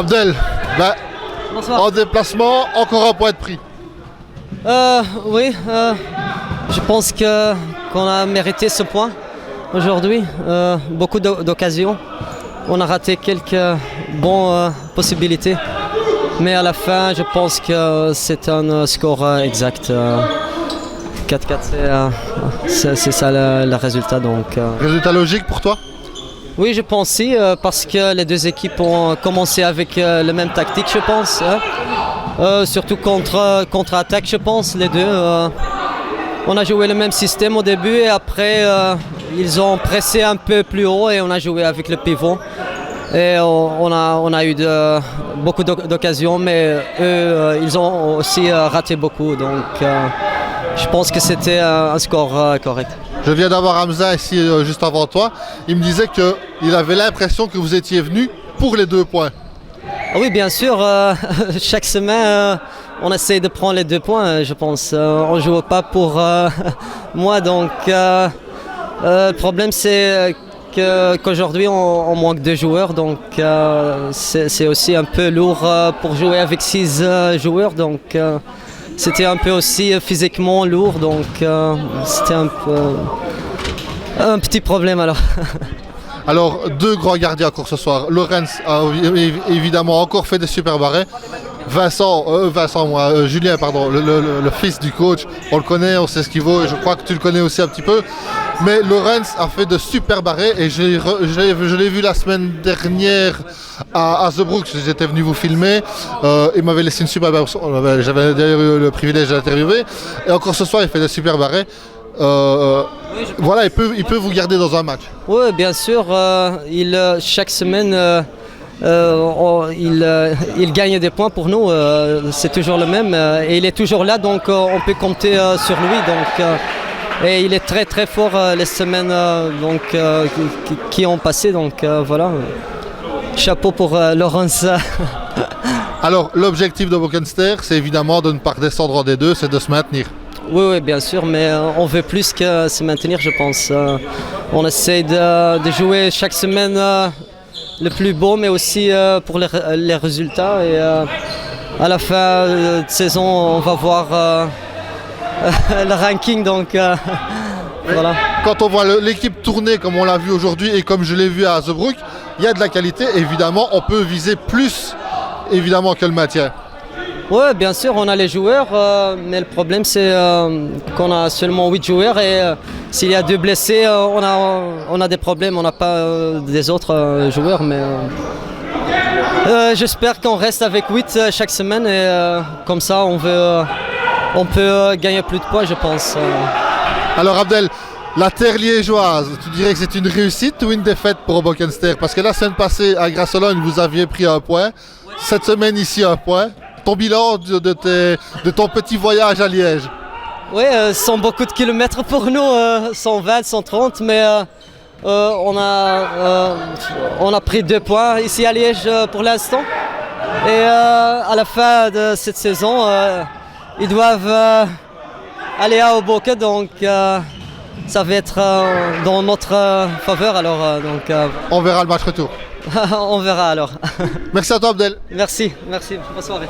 Abdel, Bonsoir. en déplacement, encore un point de prix. Oui, je pense qu'on a mérité ce point aujourd'hui. Beaucoup d'occasions. On a raté quelques bonnes possibilités. Mais à la fin, je pense que c'est un score exact. 4-4, c'est ça le résultat. Donc, Résultat logique pour toi? oui, je pense aussi, parce que les deux équipes ont commencé avec la même tactique, je pense. Surtout contre-attaque, je pense, les deux. On a joué le même système au début et après, ils ont pressé un peu plus haut et on a joué avec le pivot. Et on a eu beaucoup d'occasions, mais eux, ils ont aussi raté beaucoup. Donc, je pense que c'était un score correct. Je viens d'avoir Hamza ici juste avant toi. Il me disait qu'il avait l'impression que vous étiez venu pour les 2 points. Ah oui, bien sûr. Chaque semaine, on essaie de prendre les 2 points, je pense. On ne joue pas pour moi. Donc, le problème, c'est qu'aujourd'hui, on manque de joueurs. Donc, c'est aussi un peu lourd pour jouer avec 6 joueurs. Donc, c'était un peu aussi physiquement lourd. Donc, c'était un petit problème alors. Alors, 2 grands gardiens encore ce soir. Lorenz a évidemment encore fait des super barrés. Julien, pardon, le fils du coach, on le connaît, on sait ce qu'il vaut et je crois que tu le connais aussi un petit peu. Mais Lorenz a fait de super barrés et je l'ai vu la semaine dernière à The Brook, j'étais venu vous filmer. Il m'avait laissé une super barre, j'avais d'ailleurs eu le privilège de l'interviewer. Et encore ce soir, il fait de super barrés. Voilà, il peut vous garder dans un match. Oui, bien sûr. Chaque semaine, il gagne des points pour nous. C'est toujours le même. Et il est toujours là, donc on peut compter sur lui. Donc, et il est très très fort les semaines qui ont passé. Donc voilà. Chapeau pour Laurence. Alors, l'objectif de Bokenster, c'est évidemment de ne pas redescendre en D2, c'est de se maintenir. Oui, bien sûr, mais on veut plus que se maintenir, je pense. On essaie de jouer chaque semaine le plus beau, mais aussi pour les résultats. Et à la fin de saison, on va voir le ranking. Donc, voilà. Quand on voit l'équipe tourner comme on l'a vu aujourd'hui et comme je l'ai vu à The Brook, il y a de la qualité. Évidemment, on peut viser plus que le maintien. Oui, bien sûr, on a les joueurs, mais le problème c'est qu'on a seulement 8 joueurs et s'il y a 2 blessés, on a des problèmes, on n'a pas des autres joueurs. Mais j'espère qu'on reste avec 8 chaque semaine et comme ça on peut gagner plus de points, je pense. Alors Abdel, la terre liégeoise, tu dirais que c'est une réussite ou une défaite pour Bokenster? Parce que la semaine passée à Grasselonne, vous aviez pris 1 point, cette semaine ici 1 point. Ton bilan de ton petit voyage à Liège? Oui, ce sont beaucoup de kilomètres pour nous, 120, 130, mais on a pris 2 points ici à Liège pour l'instant. Et à la fin de cette saison, ils doivent aller à Hoboken, donc ça va être dans notre faveur. Alors, on verra le match retour. On verra alors. Merci à toi Abdel. Merci, bonne soirée.